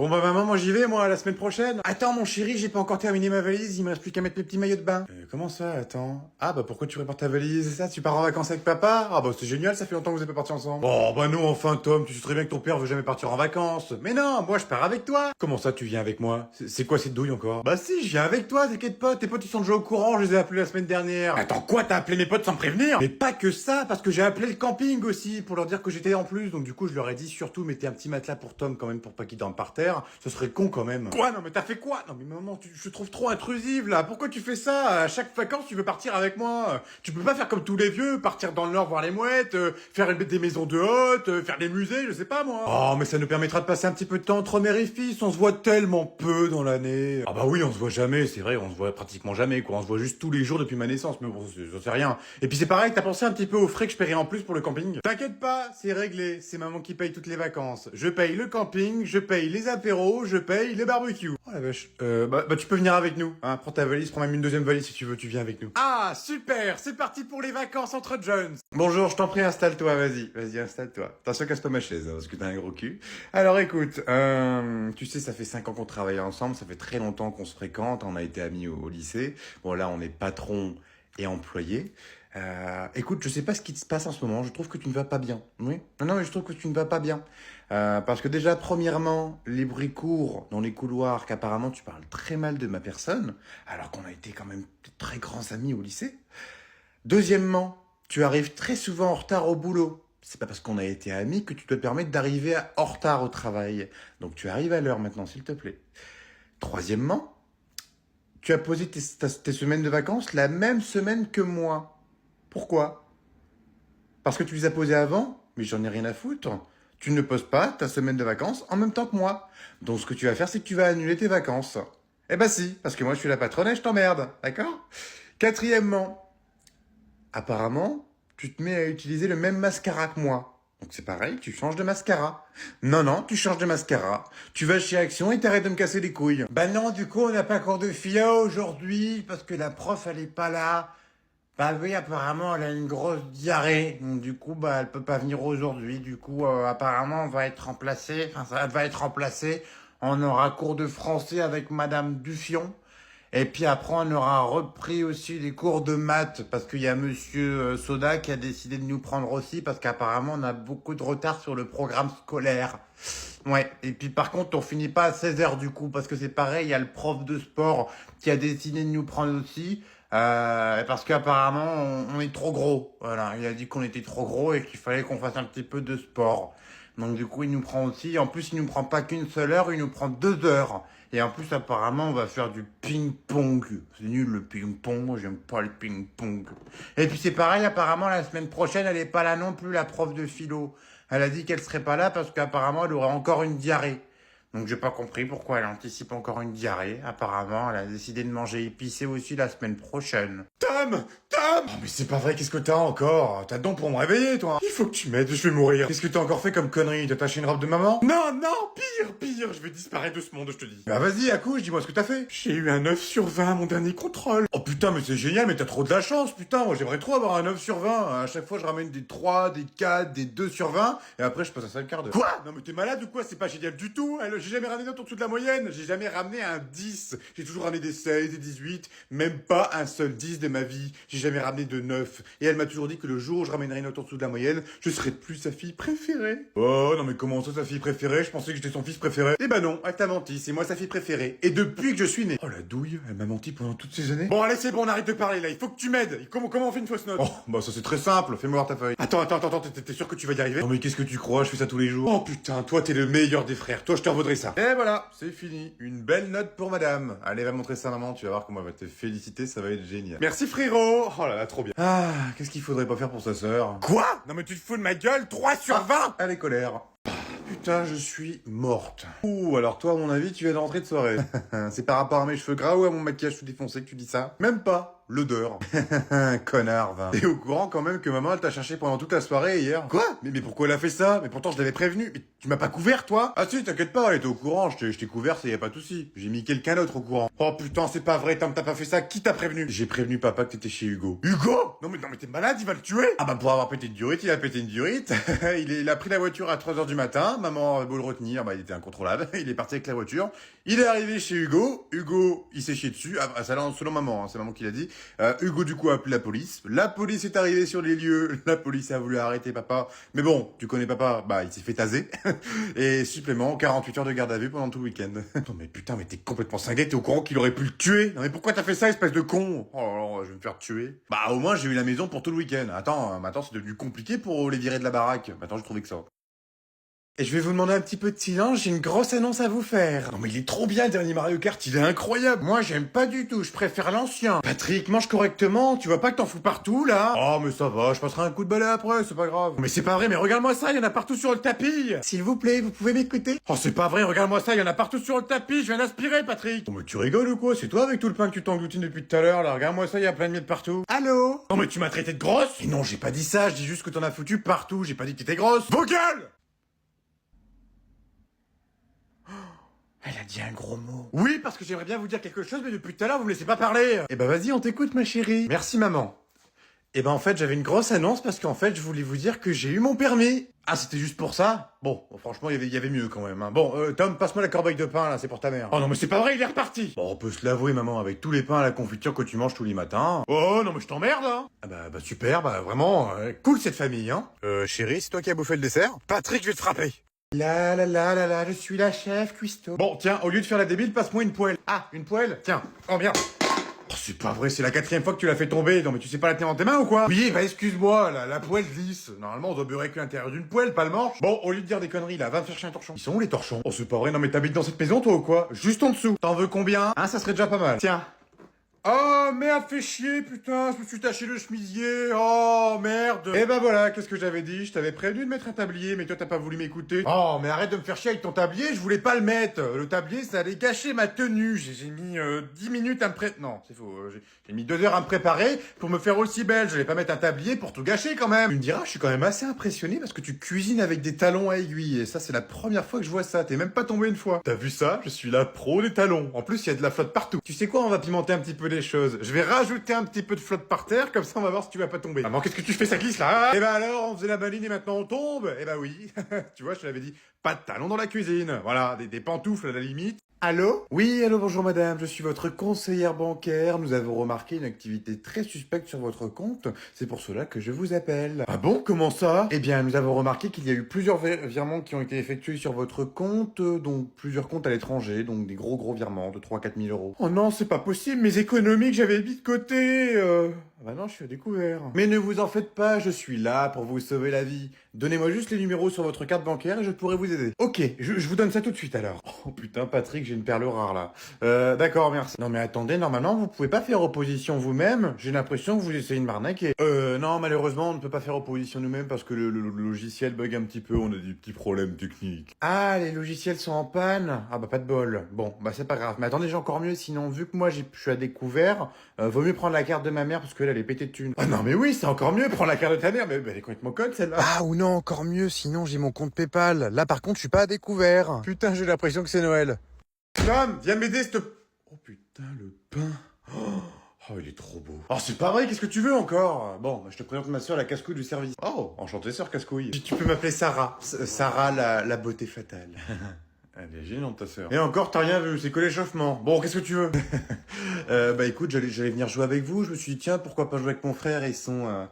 Bon bah maman, moi j'y vais, moi, la semaine prochaine. Attends mon chéri, j'ai pas encore terminé ma valise, il me reste plus qu'à mettre mes petits maillots de bain. Comment ça, attends? Ah bah pourquoi tu prépares ta valise? C'est ça, tu pars en vacances avec papa? Ah bah c'est génial, ça fait longtemps que vous êtes pas partis ensemble. Oh bah non, enfin Tom, tu sais très bien que ton père veut jamais partir en vacances. Mais non, moi je pars avec toi. Comment ça tu viens avec moi? C'est quoi cette douille encore? Bah si, je viens avec toi, t'inquiète pas, tes potes ils sont déjà au courant, je les ai appelés la semaine dernière. Attends quoi, t'as appelé mes potes sans me prévenir? Mais pas que ça, parce que j'ai appelé le camping aussi, pour leur dire que j'étais en plus, donc du coup je leur ai dit surtout mettez un petit matelas pour Tom quand même pour pas qu'il dorme par terre, ce serait con quand même. Quoi? Non mais t'as fait quoi? Non mais maman, je te trouve trop intrusive là, pourquoi tu fais ça? À chaque vacances tu veux partir avec moi? Tu peux pas faire comme tous les vieux, partir dans le nord voir les mouettes, faire des maisons de hôtes, faire des musées, je sais pas moi. Oh mais ça nous permettra de passer un petit peu de temps entre mère et fils, on se voit tellement peu dans l'année. Ah bah oui, on se voit jamais, c'est vrai, on se voit pratiquement jamais quoi, on se voit juste tous les jours depuis ma naissance, mais bon, j'en sais rien. Et puis c'est pareil, t'as pensé un petit peu aux frais que je paierais en plus pour le camping? T'inquiète pas, c'est réglé, c'est maman qui paye toutes les vacances. Je paye le camping, je paye les apéros, je paye les barbecues. Oh la vache. Bah tu peux venir avec nous, hein, prends ta valise, prends même une deuxième valise si tu veux, tu viens avec nous. Ah super, c'est parti pour les vacances entre jeunes. Bonjour, je t'en prie, installe-toi, vas-y, installe-toi. Attention, casse pas ma chaise, hein, parce que t'as un gros cul. Alors écoute, tu sais, ça fait 5 ans qu'on travaille ensemble, ça fait très longtemps qu'on se fréquente, on a été amis au lycée. Bon là, on est patron et employé. Écoute, je sais pas ce qui se passe en ce moment, je trouve que tu ne vas pas bien. Oui? Non, mais je trouve que tu ne vas pas bien. Parce que déjà, premièrement, les bruits courent dans les couloirs qu'apparemment tu parles très mal de ma personne, alors qu'on a été quand même de très grands amis au lycée. Deuxièmement, tu arrives très souvent en retard au boulot. C'est pas parce qu'on a été amis que tu te permettre d'arriver en retard au travail. Donc tu arrives à l'heure maintenant, s'il te plaît. Troisièmement, tu as posé tes semaines de vacances la même semaine que moi. Pourquoi? Parce que tu les as posées avant? Mais j'en ai rien à foutre. Tu ne poses pas ta semaine de vacances en même temps que moi. Donc ce que tu vas faire, c'est que tu vas annuler tes vacances. Eh ben si, parce que moi je suis la patronne et je t'emmerde, d'accord? Quatrièmement, apparemment, tu te mets à utiliser le même mascara que moi. Donc c'est pareil, tu changes de mascara. Non, tu changes de mascara. Tu vas chez Action et t'arrêtes de me casser les couilles. Bah non, du coup, on n'a pas cours de philo aujourd'hui, parce que la prof, elle est pas là. Bah oui, apparemment, elle a une grosse diarrhée. Donc, du coup, bah, elle peut pas venir aujourd'hui. Du coup, apparemment, on va être remplacé. Enfin, ça va être remplacé. On aura cours de français avec Madame Duffion. Et puis après, on aura repris aussi les cours de maths parce qu'il y a Monsieur Soda qui a décidé de nous prendre aussi parce qu'apparemment, on a beaucoup de retard sur le programme scolaire. Ouais, et puis par contre, on finit pas à 16h du coup parce que c'est pareil, il y a le prof de sport qui a décidé de nous prendre aussi parce qu'apparemment, on est trop gros. Voilà, il a dit qu'on était trop gros et qu'il fallait qu'on fasse un petit peu de sport. Donc du coup, il nous prend aussi. En plus, il nous prend pas qu'une seule heure, il nous prend 2 heures. Et en plus, apparemment, on va faire du ping-pong. C'est nul le ping-pong, moi j'aime pas le ping-pong. Et puis c'est pareil, apparemment, la semaine prochaine, elle est pas là non plus, la prof de philo. Elle a dit qu'elle serait pas là parce qu'apparemment, elle aurait encore une diarrhée. Donc j'ai pas compris pourquoi elle anticipe encore une diarrhée. Apparemment, elle a décidé de manger épicé aussi la semaine prochaine. Tom! Oh mais c'est pas vrai, qu'est-ce que t'as encore? T'as donc pour me réveiller, toi? Il faut que tu m'aides, je vais mourir. Qu'est-ce que t'as encore fait comme connerie? T'as taché une robe de maman? Non, pire, je vais disparaître de ce monde, je te dis. Bah vas-y, accouche, dis-moi ce que t'as fait. J'ai eu un 9 sur 20 à mon dernier contrôle. Oh putain, mais c'est génial, mais t'as trop de la chance, putain. Moi j'aimerais trop avoir un 9 sur 20. À chaque fois, je ramène des 3, des 4, des 2 sur 20. Et après, je passe à 5 quarts d'heure. Quoi? Non mais t'es malade ou quoi? C'est pas génial du tout. J'ai jamais ramené d'autres en dessous de la moyenne. J'ai jamais ramené un 10. J'ai toujours ramené des 16, des 18. Même pas un seul 10 de ma vie. J'ai jamais ramené de 9. Et elle m'a toujours dit que le jour où je ramènerai une note en dessous de la moyenne, je serai plus sa fille préférée. Oh, non mais comment ça, sa fille préférée? Je pensais que j'étais son fils préféré. Eh ben non, elle t'a menti, c'est moi sa fille préférée. Et depuis que je suis né. Oh la douille, elle m'a menti pendant toutes ces années. Bon allez, c'est bon, on arrête de parler là, il faut que tu m'aides. Comment on fait une fausse note? Oh, bah ça c'est très simple, fais-moi voir ta feuille. Attends, t'es sûr que tu vas y arriver? Non mais qu'est-ce que tu crois, je fais ça tous les jours. Oh putain, toi t'es le meilleur des frères, toi je te revaudrai ça. Et voilà, c'est fini, une belle note pour madame. Allez, va montrer ça à maman, tu vas voir comment elle va te féliciter, ça va être génial. Merci frérot. Oh là là, trop bien. Ah, qu'est-ce qu'il faudrait pas faire pour sa sœur? Quoi? Non mais tu te fous de ma gueule, 3 sur 20. Elle est colère. Putain, je suis morte. Ouh, alors toi, à mon avis, tu viens de rentrer de soirée. C'est par rapport à mes cheveux gras ou à mon maquillage tout défoncé que tu dis ça? Même pas. l'odeur. Connard, va. T'es au courant quand même que maman elle t'a cherché pendant toute la soirée hier? Quoi? Mais pourquoi elle a fait ça? Mais pourtant je l'avais prévenu. Mais tu m'as pas couvert toi? Ah si, t'inquiète pas, elle était au courant, je t'ai couvert, ça y a pas de souci. J'ai mis quelqu'un d'autre au courant. Oh putain, c'est pas vrai, Tom, t'as pas fait ça, qui t'a prévenu? J'ai prévenu papa que t'étais chez Hugo. Hugo? Non mais t'es malade, il va le tuer? Ah bah pour avoir pété une durite, il a pété une durite. Il a pris la voiture à 3h du matin, maman a beau le retenir, bah il était incontrôlable, il est parti avec la voiture. Il est arrivé chez Hugo, Hugo il s'est chié dessus, selon maman, hein, c'est maman qui l'a dit. Hugo du coup a appelé la police est arrivée sur les lieux, la police a voulu arrêter papa, mais bon, tu connais papa, bah il s'est fait taser. Et supplément, 48 heures de garde à vue pendant tout le week-end. Non mais putain, mais t'es complètement cinglé, t'es au courant qu'il aurait pu le tuer? Non mais pourquoi t'as fait ça, espèce de con? Oh là là, je vais me faire tuer. Bah au moins j'ai eu la maison pour tout le week-end. Attends, maintenant c'est devenu compliqué pour les virer de la baraque. Maintenant je trouvais que ça. Et je vais vous demander un petit peu de silence, j'ai une grosse annonce à vous faire. Non mais il est trop bien le dernier Mario Kart, il est incroyable. Moi j'aime pas du tout, je préfère l'ancien. Patrick, mange correctement, tu vois pas que t'en fous partout là? Oh mais ça va, je passerai un coup de balai après, c'est pas grave. Mais c'est pas vrai, mais regarde-moi ça, il y en a partout sur le tapis. S'il vous plaît, vous pouvez m'écouter? Oh c'est pas vrai, regarde-moi ça, il y en a partout sur le tapis, je viens d'aspirer Patrick. Oh mais tu rigoles ou quoi? C'est toi avec tout le pain que tu t'engloutines depuis tout à l'heure là, regarde-moi ça, il y a plein de miettes partout. Allô? Non mais tu m'as traité de grosse? Et non, j'ai pas dit ça, je dis juste que t'en as foutu partout, j'ai pas dit que t'étais grosse. Vos gueules! Elle a dit un gros mot. Oui, parce que j'aimerais bien vous dire quelque chose, mais depuis tout à l'heure, vous me laissez pas parler. Eh ben vas-y, on t'écoute, ma chérie. Merci, maman. Eh ben en fait, j'avais une grosse annonce parce qu'en fait, je voulais vous dire que j'ai eu mon permis. Ah, c'était juste pour ça? Bon, franchement, il y avait mieux quand même. Hein. Bon, Tom, passe-moi la corbeille de pain, là, c'est pour ta mère. Oh non, mais c'est pas vrai, il est reparti. Bon, on peut se l'avouer, maman, avec tous les pains à la confiture que tu manges tous les matins. Oh non, mais je t'emmerde, hein. Ah bah super, bah vraiment, cool cette famille, hein. Chérie, c'est toi qui as bouffé le dessert? Patrick, je vais te frapper. La, je suis la chef, cuistot. Bon, tiens, au lieu de faire la débile, passe-moi une poêle. Ah, une poêle? Tiens. Oh, merde. Oh, c'est pas vrai, c'est la 4e fois que tu l'as fait tomber. Non, mais tu sais pas la tenir dans tes mains ou quoi? Oui, bah excuse-moi, la poêle glisse. Normalement, on doit beurrer que l'intérieur d'une poêle, pas le manche. Bon, au lieu de dire des conneries, là, va me chercher un torchon. Ils sont où les torchons? Oh, c'est pas vrai, non mais t'habites dans cette maison, toi, ou quoi? Juste en dessous. T'en veux combien? Hein, ça serait déjà pas mal. Tiens. Oh merde, fais chier, putain, je me suis taché le chemisier, oh merde. Eh ben voilà, qu'est-ce que j'avais dit? Je t'avais prévenu de mettre un tablier, mais toi t'as pas voulu m'écouter. Oh, mais arrête de me faire chier avec ton tablier, je voulais pas le mettre. Le tablier, ça allait gâcher ma tenue. J'ai mis 10 minutes à me préparer. Non, c'est faux, j'ai mis 2 heures à me préparer pour me faire aussi belle. Je vais pas mettre un tablier pour tout gâcher quand même. Tu me diras, je suis quand même assez impressionné parce que tu cuisines avec des talons à aiguilles. Et ça, c'est la première fois que je vois ça. T'es même pas tombé une fois. T'as vu ça? Je suis la pro des talons. En plus, il y a de la flotte partout. Tu sais quoi? On va pimenter un petit peu les choses. Je vais rajouter un petit peu de flotte par terre, comme ça on va voir si tu vas pas tomber. Maman, qu'est-ce que tu fais, ça glisse là? Eh ben alors, on faisait la maline et maintenant on tombe? Eh ben oui. Tu vois, je te l'avais dit, pas de talons dans la cuisine. Voilà, des pantoufles à la limite. Allô? Oui, allô, bonjour madame, je suis votre conseillère bancaire. Nous avons remarqué une activité très suspecte sur votre compte. C'est pour cela que je vous appelle. Ah bon? Comment ça? Eh bien, nous avons remarqué qu'il y a eu plusieurs virements qui ont été effectués sur votre compte, donc plusieurs comptes à l'étranger, donc des gros virements de 3-4 000 euros. Oh non, c'est pas possible, mes économies que j'avais mis de côté. Ah bah non, je suis à découvert. Mais ne vous en faites pas, je suis là pour vous sauver la vie. Donnez-moi juste les numéros sur votre carte bancaire et je pourrai vous aider. Ok, je vous donne ça tout de suite alors. Oh putain, Patrick, j'ai une perle rare là. D'accord, merci. Non mais attendez, normalement, vous pouvez pas faire opposition vous-même. J'ai l'impression que vous essayez de m'arnaquer. Non, malheureusement, on ne peut pas faire opposition nous-mêmes parce que le logiciel bug un petit peu, on a des petits problèmes techniques. Ah, les logiciels sont en panne? Ah bah pas de bol. Bon, bah c'est pas grave. Mais attendez, j'ai encore mieux, sinon vu que moi je suis à découvert, vaut mieux prendre la carte de ma mère parce que là, elle est pétée de thunes. Ah non mais oui, c'est encore mieux, prendre la carte de ta mère, mais elle est complètement conne celle-là. Ah ou non, encore mieux, sinon j'ai mon compte PayPal. Là par contre, je suis pas à découvert. Putain, j'ai l'impression que c'est Noël. Tom, viens m'aider, s'il te... Oh putain, le pain. Oh, il est trop beau. Oh, c'est pas vrai, qu'est-ce que tu veux encore? Bon, bah, je te présente ma sœur, la casse-couille du service. Oh, enchantée sœur casse-couille. Tu peux m'appeler Sarah. Sarah, la beauté fatale. Elle est gênante, ta sœur. Et encore, t'as rien vu, c'est que l'échauffement. Bon, qu'est-ce que tu veux? Bah écoute, j'allais venir jouer avec vous, je me suis dit, tiens, pourquoi pas jouer avec mon frère et son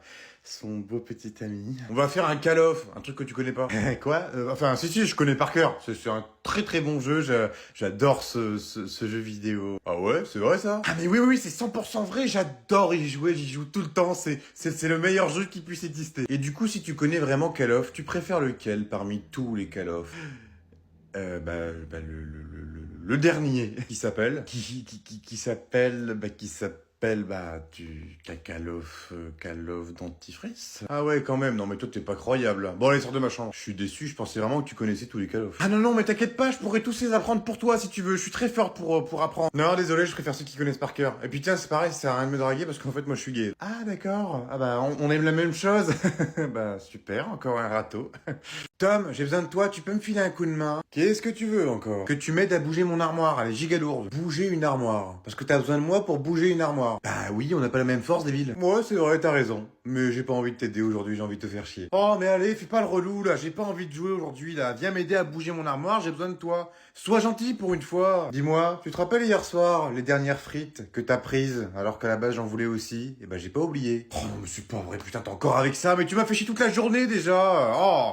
beau petit ami. On va faire un Call of, un truc que tu connais pas. Quoi? Enfin, si, je connais par cœur. C'est un très bon jeu, j'adore ce jeu vidéo. Ah ouais, c'est vrai ça? Ah mais oui, c'est 100% vrai, j'adore y jouer, j'y joue tout le temps, c'est le meilleur jeu qui puisse exister. Et du coup, si tu connais vraiment Call of, tu préfères lequel parmi tous les Call of? Le dernier qui s'appelle s'appelle, du cacalove dentifrice. Ah ouais, quand même, non mais toi t'es pas croyable. Bon allez, sors de ma chambre. Je suis déçu, je pensais vraiment que tu connaissais tous les calofs. Ah non, non, mais t'inquiète pas, je pourrais tous les apprendre pour toi si tu veux, je suis très fort pour apprendre. Non, désolé, je préfère ceux qui connaissent par cœur. Et puis tiens, c'est pareil, ça sert à rien de me draguer parce qu'en fait moi je suis gay. Ah d'accord, ah on aime la même chose. Bah super, encore un râteau. Tom, j'ai besoin de toi, tu peux me filer un coup de main? Qu'est-ce que tu veux encore? Que tu m'aides à bouger mon armoire, elle est giga lourde. Bouger une armoire. Parce que t'as besoin de moi pour bouger une armoire. Bah oui, on n'a pas la même force, débile. Ouais, c'est vrai, t'as raison. Mais j'ai pas envie de t'aider aujourd'hui, j'ai envie de te faire chier. Oh, mais allez, fais pas le relou, là, j'ai pas envie de jouer aujourd'hui, là. Viens m'aider à bouger mon armoire, j'ai besoin de toi. Sois gentil pour une fois. Dis-moi, tu te rappelles hier soir, les dernières frites que t'as prises, alors qu'à la base j'en voulais aussi? Eh ben j'ai pas oublié. Oh non, mais c'est pas vrai, putain, t'es encore avec ça, mais tu m'as fait chier toute la journée déjà. Oh,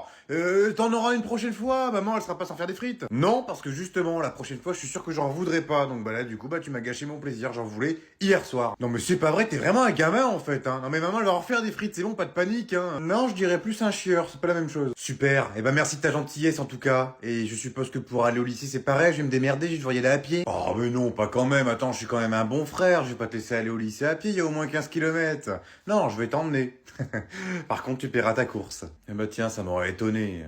t'en auras une prochaine fois, maman elle sera pas sans faire des frites. Non, parce que justement, la prochaine fois, je suis sûr que j'en voudrais pas. Donc bah là, du coup, tu m'as gâché mon plaisir, j'en voulais hier soir. Non mais c'est pas vrai, t'es vraiment un gamin en fait, hein. Non mais maman elle va en refaire des frites, c'est bon, pas de panique, hein. Non, je dirais plus un chieur, c'est pas la même chose. Super, et merci de ta gentillesse en tout cas. Et je suppose que pour aller au lycée c'est pareil, je vais me démerder, je vais devoir y aller à pied. Oh mais non, pas quand même, attends, je suis quand même un bon frère, je vais pas te laisser aller au lycée à pied, il y a au moins 15 kilomètres. Non, je vais t'emmener. Par contre, tu paieras ta course. Eh bah tiens, ça m'aurait étonné.